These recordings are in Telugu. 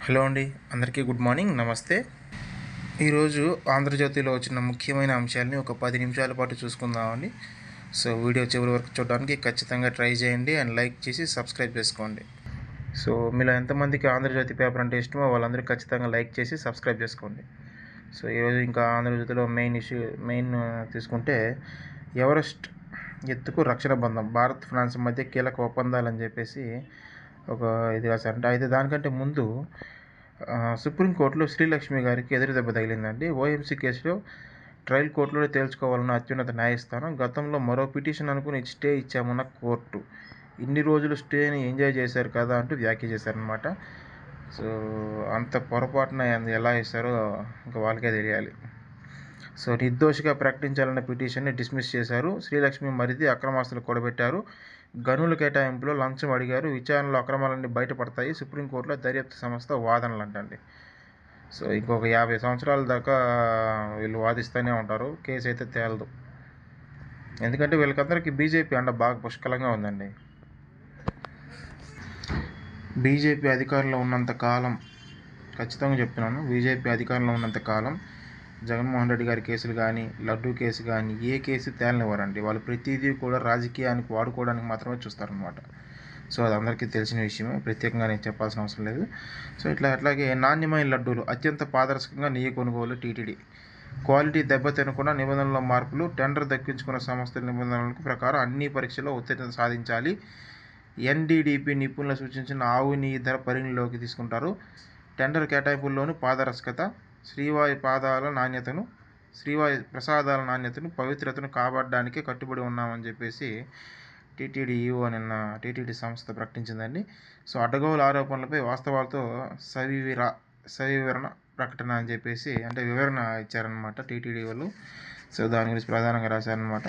హలో అండి, అందరికీ గుడ్ మార్నింగ్, నమస్తే. ఈరోజు ఆంధ్రజ్యోతిలో వచ్చిన ముఖ్యమైన అంశాలని ఒక 10 నిమిషాల పాటు చూసుకుందామండి. సో వీడియో చివరి వరకు చూడడానికి ఖచ్చితంగా ట్రై చేయండి అండ్ లైక్ చేసి సబ్స్క్రైబ్ చేసుకోండి. సో మీలో ఎంతమందికి ఆంధ్రజ్యోతి పేపర్ అంటే ఇష్టమో వాళ్ళందరూ ఖచ్చితంగా లైక్ చేసి సబ్స్క్రైబ్ చేసుకోండి. సో ఈరోజు ఇంకా ఆంధ్రజ్యోతిలో మెయిన్ తీసుకుంటే ఎవరెస్ట్ ఎత్తుకు రక్షణ బంధం, భారత్ ఫ్రాన్స్ మధ్య కీలక ఒప్పందాలని చెప్పేసి ఒక ఇది రాశారంట. అయితే దానికంటే ముందు సుప్రీంకోర్టులో శ్రీలక్ష్మి గారికి ఎదురు దెబ్బ తగిలిందండి. ఓఎంసీ కేసులో ట్రయల్ కోర్టులో తేల్చుకోవాలన్న అత్యున్నత న్యాయస్థానం గతంలో మరో పిటిషన్ అనుకుని స్టే ఇచ్చామన్న కోర్టు ఇన్ని రోజులు స్టేని ఎంజాయ్ చేశారు కదా అంటూ వ్యాఖ్య చేశారనమాట. సో అంత పొరపాటున ఎలా ఇస్తారో ఇంకా వాళ్ళకే తెలియాలి. సో నిర్దోషిగా ప్రకటించాలన్న పిటిషన్ని డిస్మిస్ చేశారు. శ్రీలక్ష్మి మరిది అక్రమాస్తులు కూడబెట్టారు, గనుల కేటాయింపులో లంచం అడిగారు, విచారణలో అక్రమాలన్నీ బయటపడతాయి, సుప్రీంకోర్టులో దర్యాప్తు సంస్థ వాదనలు అంటండి. సో ఇంకొక 50 సంవత్సరాల దాకా వీళ్ళు వాదిస్తూనే ఉంటారు, కేసు అయితే తేలదు. ఎందుకంటే వీళ్ళకందరికీ బీజేపీ అండ బాగా పుష్కలంగా ఉందండి. బీజేపీ అధికారంలో ఉన్నంత కాలం, ఖచ్చితంగా చెప్తున్నాను, బీజేపీ అధికారంలో ఉన్నంత కాలం జగన్మోహన్ రెడ్డి గారి కేసులు కానీ, లడ్డూ కేసు కానీ ఏ కేసు తేలనివ్వరండి. వాళ్ళు ప్రతిదీ కూడా రాజకీయానికి వాడుకోవడానికి మాత్రమే చూస్తారనమాట. సో అది అందరికీ తెలిసిన విషయమే, ప్రత్యేకంగా నేను చెప్పాల్సిన అవసరం లేదు. సో అట్లాగే నాణ్యమైన లడ్డూలు అత్యంత పారదర్శకంగా నెయ్యి కొనుగోలు టీటీడీ, క్వాలిటీ దెబ్బతినకుండా నిబంధనల మార్పులు, టెండర్ దక్కించుకున్న సంస్థల నిబంధనలకు ప్రకారం అన్ని పరీక్షల్లో ఉత్తీర్ణత సాధించాలి. ఎన్డీడీపీ నిపుణులు సూచించిన ఆవు నెయ్యి ధర పరిగణలోకి తీసుకుంటారు. టెండర్ కేటాయింపుల్లోనూ పారదర్శకత, శ్రీవారి ప్రసాదాల నాణ్యతను, పవిత్రతను కాపాడడానికే కట్టుబడి ఉన్నామని చెప్పేసి టీటీడీ నిన్న టీటీడీ సంస్థ ప్రకటించిందండి. సో అడ్డగోలు ఆరోపణలపై వాస్తవాలతో సవివరణ ప్రకటన అని చెప్పేసి అంటే వివరణ ఇచ్చారనమాట టీటీడీ వాళ్ళు. సో దాని గురించి ప్రధానంగా రాశారనమాట.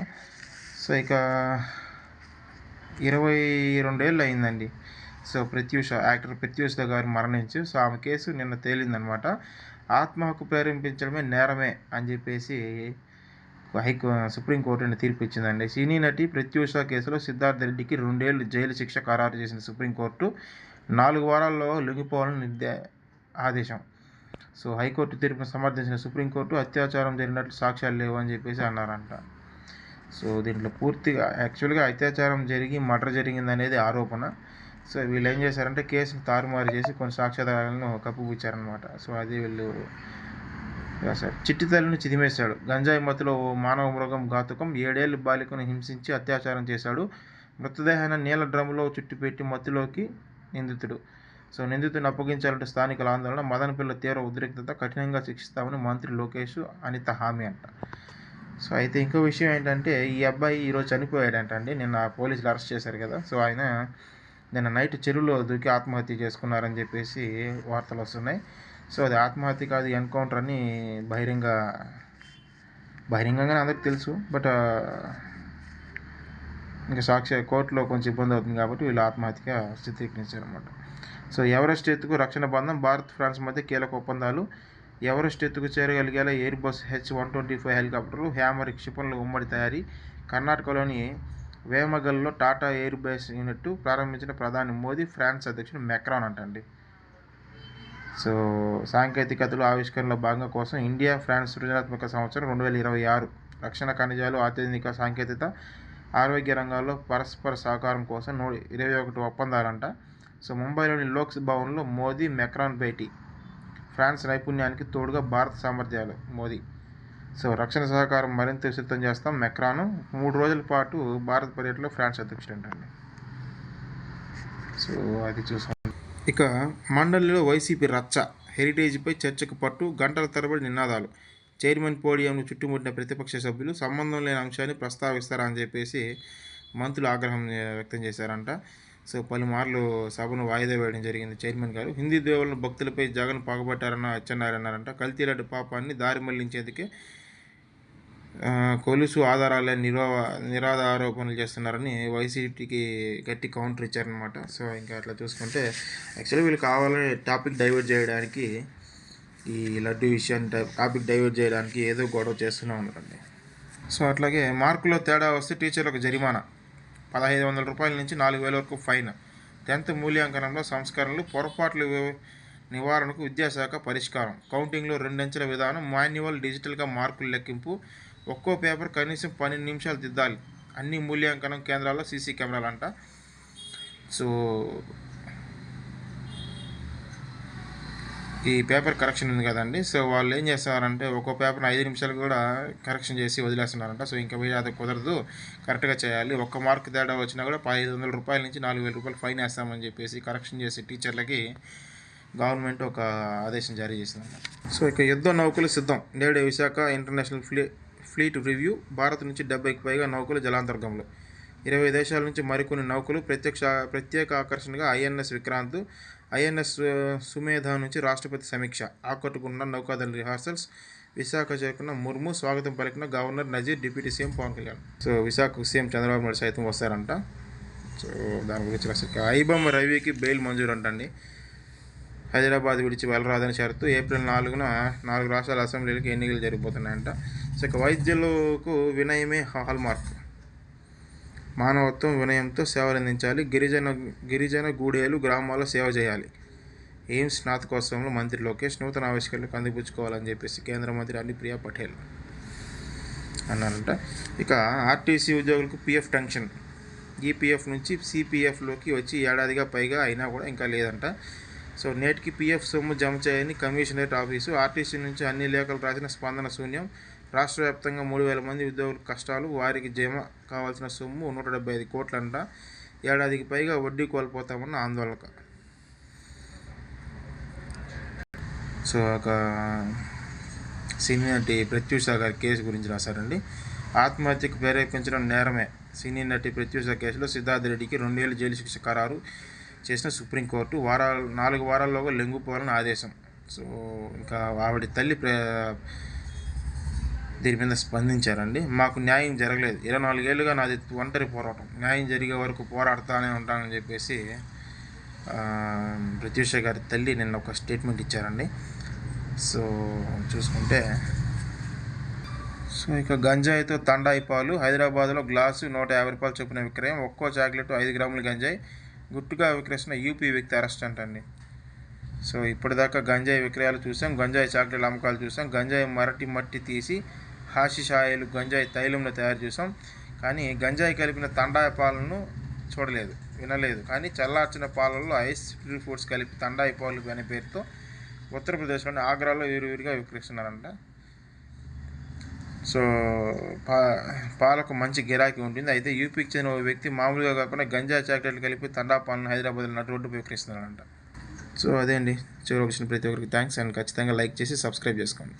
సో ఇక 22 ఏళ్ళు అయిందండి. సో యాక్టర్ ప్రత్యూష గారు మరణించి, సో ఆమె కేసు నిన్న తేలిందనమాట. ఆత్మహక్కు ప్రేరేపించడమే నేరమే అని చెప్పేసి సుప్రీంకోర్టు తీర్పు ఇచ్చిందండి. సినీ నటి ప్రత్యూష కేసులో సిద్ధార్థ రెడ్డికి 2 ఏళ్ళు జైలు శిక్ష ఖరారు చేసిన సుప్రీంకోర్టు 4 వారాల్లో లొంగిపోవాలని ఆదేశం. సో హైకోర్టు తీర్పును సమర్థించిన సుప్రీంకోర్టు అత్యాచారం జరిగినట్లు సాక్ష్యాలు లేవు అని చెప్పేసి అన్నారంట. సో దీంట్లో పూర్తిగా యాక్చువల్గా అత్యాచారం జరిగి మర్డర్ జరిగిందనేది ఆరోపణ. సో వీళ్ళు ఏం చేశారంటే కేసును తారుమారు చేసి కొన్ని సాక్ష్యాధారాలను కప్పుపుచ్చారనమాట. సో అది వీళ్ళు రాశారు. చిట్టి తల్లిని చిదిమేశాడు, గంజాయి మత్తులో ఓ మానవ మృగం ఘాతుకం, 7 ఏళ్ల బాలికను హింసించి అత్యాచారం చేశాడు, మృతదేహాన్ని నీళ్ళ డ్రమ్ములో చుట్టిపెట్టి మత్తులోకి నిందితుడు. సో నిందితుడిని అప్పగించాలంటే స్థానికుల ఆందోళన, మదనపిల్ల తీవ్ర ఉద్రిక్తత, కఠినంగా శిక్షిస్తామని మంత్రి లోకేష్, అనిత హామీ అంట. సో అయితే ఇంకో విషయం ఏంటంటే ఈ అబ్బాయి ఈరోజు చనిపోయాడంటండి. నిన్న పోలీసులు అరెస్ట్ చేశారు కదా. సో ఆయన నిన్న నైట్ చెరువులో దూకి ఆత్మహత్య చేసుకున్నారని చెప్పేసి వార్తలు వస్తున్నాయి. సో అది ఆత్మహత్య కాదు, ఎన్కౌంటర్ అని బహిరంగంగానే అందరికి తెలుసు. బట్ ఇంకా కోర్టులో కొంచెం ఇబ్బంది అవుతుంది కాబట్టి వీళ్ళు ఆత్మహత్యగా చిత్రీకరించారన్నమాట. సో ఎవరెస్ట్ ఎత్తుకు రక్షణ బంధం, భారత్ ఫ్రాన్స్ మధ్య కీలక ఒప్పందాలు. ఎవరెస్ట్ ఎత్తుకు చేరగలిగేలా ఎయిర్బస్ H-125 హెలికాప్టర్లు, హ్యామర్ క్షిపణుల ఉమ్మడి తయారీ. కర్ణాటకలోని వేమగల్లో టాటా ఎయిర్ బేస్ యూనిట్ ప్రారంభించిన ప్రధాని మోదీ, ఫ్రాన్స్ అధ్యక్షుడు మెక్రాన్ అంటండి. సో సాంకేతికతలు ఆవిష్కరణల భాగంగా కోసం ఇండియా ఫ్రాన్స్ సృజనాత్మక సంవత్సరం 2026 రక్షణ, ఖనిజాలు, అత్యాధునిక సాంకేతికత, ఆరోగ్య రంగాల్లో పరస్పర సహకారం కోసం 21 ఒప్పందాలంట. సో ముంబైలోని లోక్స్ భవన్లో మోదీ మెక్రాన్ భేటీ. ఫ్రాన్స్ నైపుణ్యానికి తోడుగా భారత సామర్థ్యాలు మోదీ. సో రక్షణ సహకారం మరింత విస్తృతం చేస్తాం మెక్రాను. 3 రోజుల పాటు భారత పర్యటనలో ఫ్రాన్స్ అధ్యక్షుడు అంటండి. సో అది చూసాం. ఇక మండలిలో వైసీపీ రచ్చ, హెరిటేజ్పై చర్చకు పట్టు, గంటల తరబడి నినాదాలు. చైర్మన్ పోడియంను చుట్టుముట్టిన ప్రతిపక్ష సభ్యులు సంబంధం లేని అంశాన్ని ప్రస్తావిస్తారని చెప్పేసి మంత్రులు ఆగ్రహం వ్యక్తం చేశారంట. సో పలుమార్లు సభను వాయిదా వేయడం జరిగింది చైర్మన్ గారు. హిందూ దేవుళ్ళ భక్తులపై జగన్ పగబట్టారన్న అచ్చెన్నాయుడు అన్నారంట. కల్తీలాంటి పాపాన్ని దారి మళ్లించేందుకే కొలుసు ఆధారాలే నిరాధ ఆరోపణలు చేస్తున్నారని వైసీపీకి గట్టి కౌంటర్ ఇచ్చారనమాట. సో ఇంకా అట్లా చూసుకుంటే యాక్చువల్లీ వీళ్ళు కావాలని టాపిక్ డైవర్ట్ చేయడానికి, ఈ లడ్డు విషయాన్ని టాపిక్ డైవర్ట్ చేయడానికి ఏదో గొడవ చేస్తూనే ఉన్నారండి. సో అట్లాగే మార్కులో తేడా వస్తే టీచర్లకు జరిమానా, 1500 రూపాయల నుంచి 4000 వరకు ఫైన్. 10th మూల్యాంకనంలో సంస్కరణలు, పొరపాట్లు నివారణకు విద్యాశాఖ పరిష్కారం. కౌంటింగ్లో 2 అంచెల విధానం, మాన్యువల్, డిజిటల్గా మార్కులు లెక్కింపు, ఒక్కో పేపర్ కనీసం 12 నిమిషాలు దిద్దాలి. అన్ని మూల్యాంకనం కేంద్రాల్లో సీసీ కెమెరాలంట. సో ఈ పేపర్ కరెక్షన్ ఉంది కదండి. సో వాళ్ళు ఏం చేస్తున్నారంటే ఒక్కో పేపర్ని 5 నిమిషాలు కూడా కరెక్షన్ చేసి వదిలేస్తున్నారంట. సో ఇంకా పోయి అది కుదరదు, కరెక్ట్గా చేయాలి. ఒక్క మార్క్ తేడా వచ్చినా కూడా 500 రూపాయల నుంచి 4000 రూపాయలు ఫైన్ వేస్తామని చెప్పేసి కరెక్షన్ చేసి టీచర్లకి గవర్నమెంట్ ఒక ఆదేశం జారీ చేసిందన్నమాట. సో ఇక యుద్ధ నౌకలు సిద్ధం. నేడు Visakha international fleet review. Bharat నుంచి 70కి పైగా నౌకలు జలాంతర్గంలో. 20 దేశాల నుంచి మరికొన్ని నౌకలు. ప్రత్యేక ఆకర్షణగా ఐఎన్ఎస్ విక్రాంత్, ఐఎన్ఎస్ సుమేధ నుంచి రాష్ట్రపతి సమీక్ష. ఆకట్టుకున్న నౌకాదళ రిహార్సల్స్. విశాఖ చేరుకున్న ముర్ము, స్వాగతం పలికిన governor Nazeer, deputy CM Pavan Kalyan. So విశాఖకు సీఎం చంద్రబాబు నాయుడు సైతం వస్తారంట. సో దాని గురించి అసలు ఐబొమ్మ రవికి బెయిల్ మంజూరు అంటండి. హైదరాబాద్ విడిచి వెళ్ళరాదని షరతు. ఏప్రిల్ 4న 4 రాష్ట్రాల అసెంబ్లీలకు ఎన్నికలు జరిగిపోతున్నాయంట. సో ఇక వైద్యులకు వినయమే హాల్మార్క్. మానవత్వం, వినయంతో సేవలందించాలి. గిరిజన గూడేలు గ్రామాల్లో సేవ చేయాలి. ఎయిమ్స్ స్నాతకోత్సవంలో మంత్రి లోకేష్ నూతన ఆవిష్కరణలకు అందిపుచ్చుకోవాలని చెప్పేసి కేంద్ర మంత్రి అనుప్రియ పటేల్ అన్నారంట. ఇక ఆర్టీసీ ఉద్యోగులకు పీఎఫ్ టెన్షన్. ఈపీఎఫ్ నుంచి సిపిఎఫ్లోకి వచ్చి ఏడాదిగా పైగా అయినా కూడా ఇంకా లేదంట. సో నేటికి పీఎఫ్ సొమ్ము జమ చేయని కమిషనరేట్ ఆఫీసు. ఆర్టీసీ నుంచి అన్ని లేఖలు రాసిన స్పందన శూన్యం. రాష్ట్ర వ్యాప్తంగా 3000 మంది ఉద్యోగుల కష్టాలు. వారికి జమ కావాల్సిన సొమ్ము 175 కోట్లంట. ఏడాదికి పైగా వడ్డీ కోల్పోతామన్న ఆందోళన. సో ఒక సినీ నటి ప్రత్యూష గారి కేసు గురించి రాశారండి. ఆత్మహత్యకు ప్రేరేపించడం నేరమే. సినీ నటి ప్రత్యూష కేసులో సిద్ధార్థ రెడ్డికి 2 ఏళ్ల జైలు శిక్ష ఖరారు చేసిన సుప్రీంకోర్టు 4 వారాల్లోగా లొంగిపోవాలని ఆదేశం. సో ఇంకా ఆవిడ తల్లి దీని మీద స్పందించారండి. మాకు న్యాయం జరగలేదు, 24 ఏళ్ళుగా నాది ఒంటరి పోరాటం, న్యాయం జరిగే వరకు పోరాడుతూనే ఉంటానని చెప్పేసి ప్రత్యూష గారి తల్లి నిన్న ఒక స్టేట్మెంట్ ఇచ్చారండి. సో చూసుకుంటే ఇక గంజాయితో తండాయి పాలు. హైదరాబాద్లో గ్లాసు 150 రూపాయలు చొప్పున విక్రయం. ఒక్కో చాక్లెట్ 5 గ్రాముల గంజాయి గుట్టుగా విక్రయిస్తున్న యూపీ వ్యక్తి అరెస్ట్ అంటండి. సో ఇప్పటిదాకా గంజాయి విక్రయాలు చూసాం, గంజాయి చాక్లెట్ల అమ్మకాలు చూసాం, గంజాయి మట్టి తీసి హాషిష్ ఆయిల్, గంజాయి తైలంలో తయారు చేసాం. కానీ గంజాయి కలిపిన తండాయి పాలను చూడలేదు, వినలేదు. కానీ చల్లార్చిన పాలల్లో ఐస్ ఫ్రీ ఫుడ్స్ కలిపి తండాయి పాలు అనే పేరుతో ఉత్తరప్రదేశ్లోని ఆగ్రాలో వీరుగా విక్రయిస్తున్నారంట. సో పాలకు మంచి గిరాకీ ఉంటుంది. అయితే యూపీకి చెందిన ఓ వ్యక్తి మామూలుగా కాకుండా గంజాయి చాక్లెట్లు కలిపి తండా పాలను హైదరాబాద్లో నటు రోడ్డు విక్రయిస్తున్నారంట. సో అదే అండి, చివరికి వచ్చిన ప్రతి ఒక్కరికి థ్యాంక్స్. అండ్ ఖచ్చితంగా లైక్ చేసి సబ్స్క్రైబ్ చేసుకోండి.